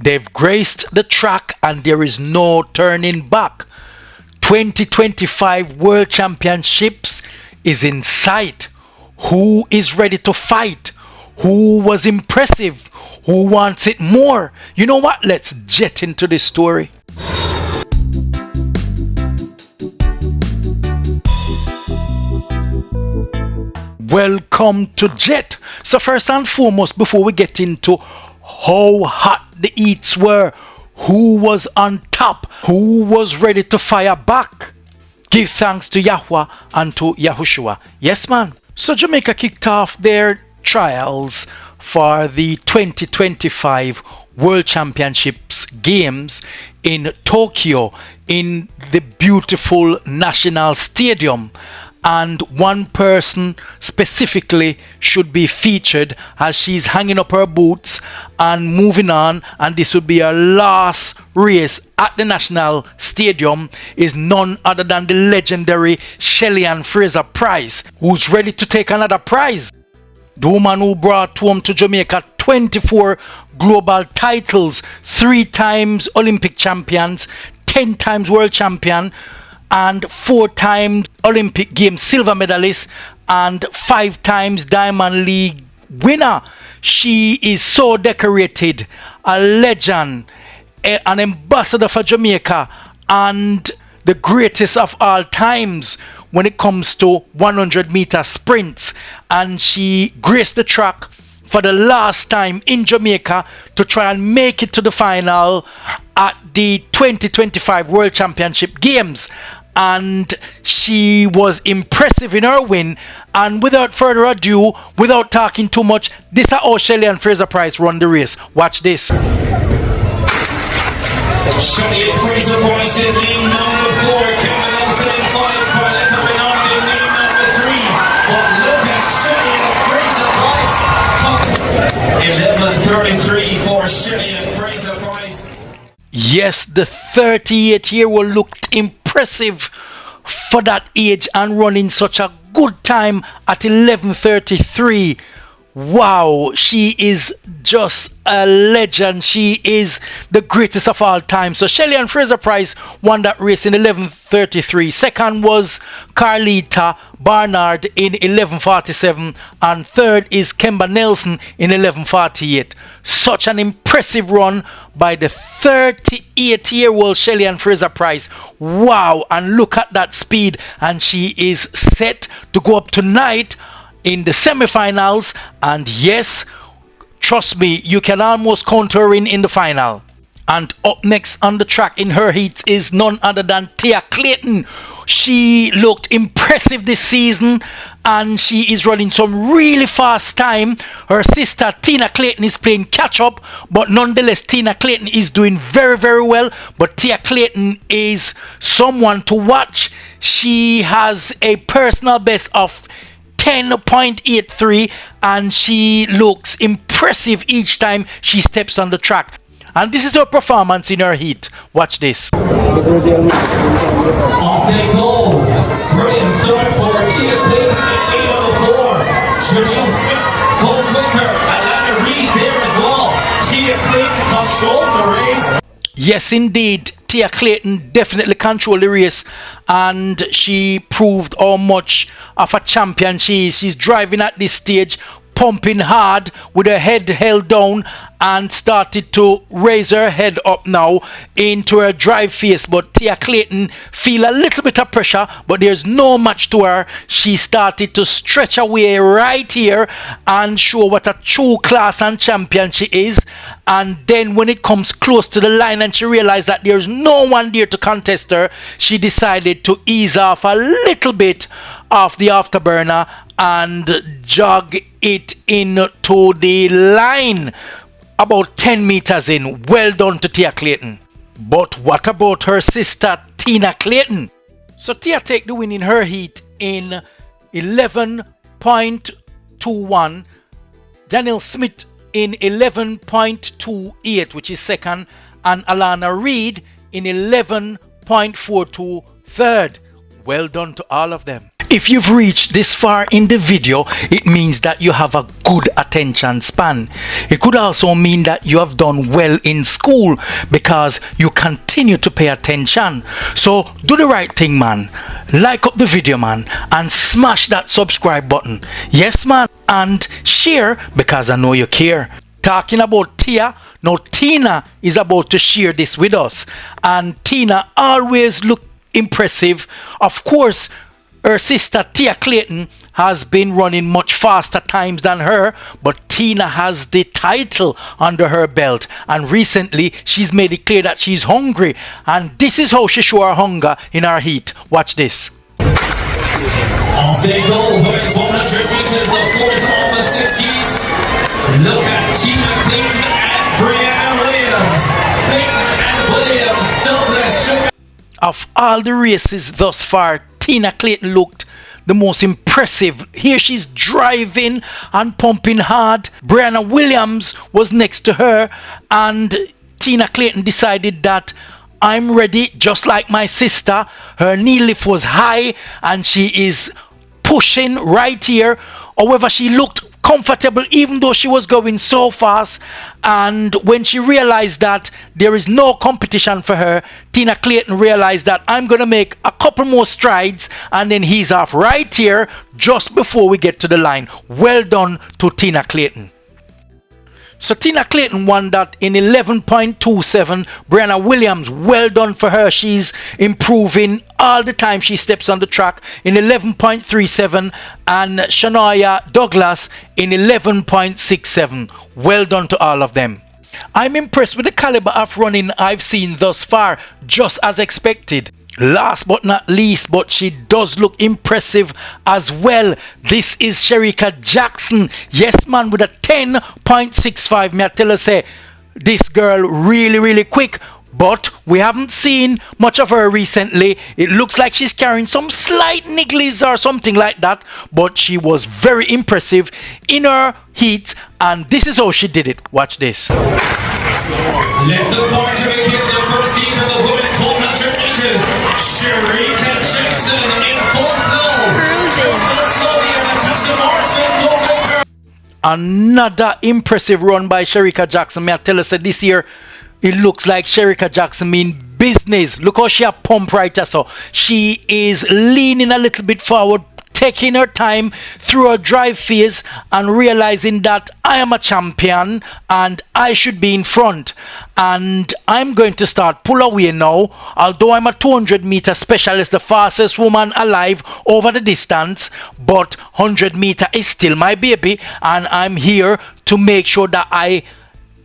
They've graced the track and there is no turning back. 2025 World Championships is in sight. Who is ready to fight? Who was impressive? Who wants it more? You know what? Let's jet into this story. Welcome to Jet. So first and foremost, before we get into how hot the heats were, who was on top, who was ready to fire back, give thanks to Yahweh and to Yahushua. Yes, man. So Jamaica kicked off their trials for the 2025 World Championships Games in Tokyo in the beautiful National Stadium. And one person specifically should be featured as she's hanging up her boots and moving on, and this would be her last race at the National Stadium, is none other than the legendary Shelly-Ann Fraser-Pryce, who's ready to take another prize. The woman who brought home to Jamaica 24 global titles, 3 times Olympic champions, 10 times world champion, and 4 times Olympic Games silver medalist, and 5 times Diamond League winner. She is so decorated, a legend, an ambassador for Jamaica, and the greatest of all times when it comes to 100-meter sprints. And she graced the track for the last time in Jamaica to try and make it to the final at the 2025 World Championship Games. And she was impressive in her win. And without further ado, without talking too much, this is how Shelly-Ann Fraser-Pryce run the race. Watch this. Shelly-Ann Fraser-Pryce in lane number 4, Cameron Nelson in 5, Carlette up in on in lane number 3. But look at Shelly-Ann Fraser-Pryce. 11:33 for Shelly-Ann Fraser-Pryce. Yes, the 38-year-old looked impressive for that age and running such a good time at 11:33. Wow, she is just a legend. She is the greatest of all time. So Shelly-Ann Fraser-Pryce won that race in 11:33. Second was Carlita Barnard in 11:47, and third is Kemba Nelson in 11:48. Such an impressive run by the 38-year-old Shelly-Ann Fraser-Pryce. Wow, and look at that speed, and she is set to go up tonight in the semi-finals, and yes, trust me, you can almost count her in the final. And up next on the track in her heat is none other than Tia Clayton. She looked impressive this season and she is running some really fast time. Her sister Tina Clayton is playing catch up, but nonetheless Tina Clayton is doing very, very well. But Tia Clayton is someone to watch. She has a personal best of 10.83 and she looks impressive each time she steps on the track. And this is her performance in her heat. Watch this. Off they go. Brilliant start for Tia Clayton in lane number 4. Julian Smith goes with her. Alana Reid there as well. Tia Clayton controls the race. Yes, indeed. Tia Clayton definitely controlled the race and she proved how much of a champion she is. She's driving at this stage, pumping hard with her head held down, and started to raise her head up now into her drive face. But Tia Clayton feel a little bit of pressure, but there's no match to her. She started to stretch away right here and show what a true class and champion she is. And then when it comes close to the line and she realized that there's no one there to contest her, she decided to ease off a little bit off the afterburner and jog it into the line about 10 meters in. Well done to Tia Clayton. But what about her sister Tina Clayton? So Tia take the win in her heat in 11.21. Daniel Smith in 11.28, which is second, and Alana Reid in 11.42 third. Well done to all of them. If you've reached this far in the video, it means that you have a good attention span. It could also mean that you have done well in school because you continue to pay attention. So do the right thing, man. Like up the video, man, and smash that subscribe button. Yes, man, and share because I know you care. Talking about Tia, now Tina is about to share this with us, and Tina always look impressive. Of course, her sister Tia Clayton has been running much faster times than her, but Tina has the title under her belt, and recently she's made it clear that she's hungry, and this is how she show her hunger in her heat. Watch this. Off they go, women's 100 meters of 4,60s. Look at Tina Clayton and Brianna Williams. Clayton and Williams, Douglas. Of all the races thus far, Tina Clayton looked the most impressive. Here she's driving and pumping hard. Brianna Williams was next to her, and Tina Clayton decided that I'm ready, just like my sister. Her knee lift was high and she is pushing right here. However, she looked comfortable even though she was going so fast, and when she realized that there is no competition for her, Tina Clayton realized that I'm gonna make a couple more strides and then he's off right here just before we get to the line. Well done to Tina Clayton. So Tina Clayton won that in 11.27. Brianna Williams, well done for her. She's improving all the time she steps on the track in 11.37, and Shania Douglas in 11.67. Well done to all of them. I'm impressed with the caliber of running I've seen thus far, just as expected. Last but not least, but she does look impressive as well, this is Shericka Jackson. Yes, man, with a 10.65. May I tell her, say, this girl really quick, but we haven't seen much of her recently. It looks like she's carrying some slight nigglies or something like that, but she was very impressive in her heat, and this is how she did it. Watch this. Let the party begin. The first heat of the women's 400 meters. Shericka Jackson in full flow. Another impressive run by Shericka Jackson. May I tell us that this year it looks like Shericka Jackson mean business. Look how she a pump right there. So she is leaning a little bit forward, taking her time through her drive phase and realizing that I am a champion and I should be in front, and I'm going to start pull away now. Although I'm a 200-meter specialist, the fastest woman alive over the distance, but 100-meter is still my baby, and I'm here to make sure that I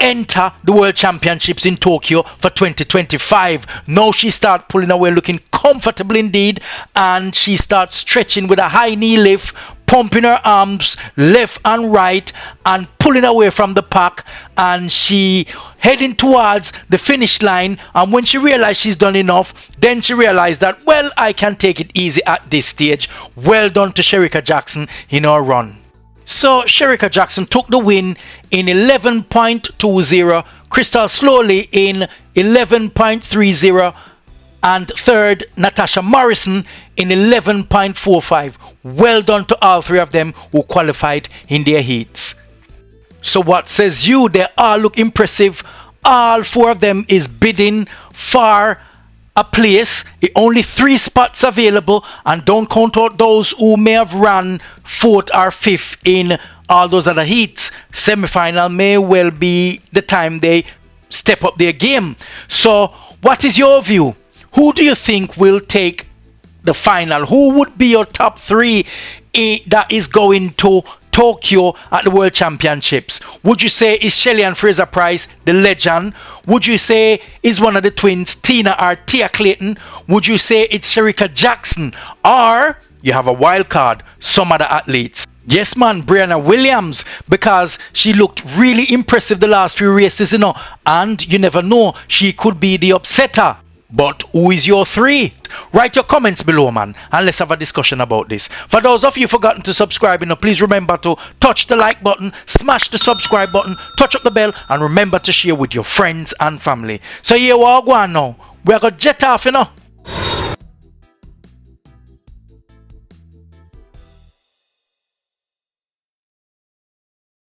enter the World Championships in Tokyo for 2025. Now she starts pulling away, looking comfortable indeed, and she starts stretching with a high knee lift, pumping her arms left and right and pulling away from the pack, and she heading towards the finish line. And when she realized she's done enough, then she realized that, well, I can take it easy at this stage. Well done to Shericka Jackson in her run. So Shericka Jackson took the win in 11.20, Crystal Slowly in 11.30, and third Natasha Morrison in 11.45. Well done to all three of them who qualified in their heats. So what says you? They all look impressive. All four of them is bidding for a place. Only 3 spots available, and don't count out those who may have run 4th or 5th in all those other heats. Semi-final may well be the time they step up their game. So what is your view? Who do you think will take the final? Who would be your top 3 that is going to Tokyo at the World Championships? Would you say is Shelly-Ann Fraser-Pryce the legend? Would you say is one of the twins Tina or Tia Clayton? Would you say it's Shericka Jackson? Or you have a wild card, some other athletes? Yes, man, Brianna Williams, because she looked really impressive the last few races, you know, and you never know, she could be the upsetter. But who is your 3? Write your comments below, man, and let's have a discussion about this. For those of you forgotten to subscribe, please remember to touch the like button, smash the subscribe button, touch up the bell, and remember to share with your friends and family. So here we are going now. We're going to jet off,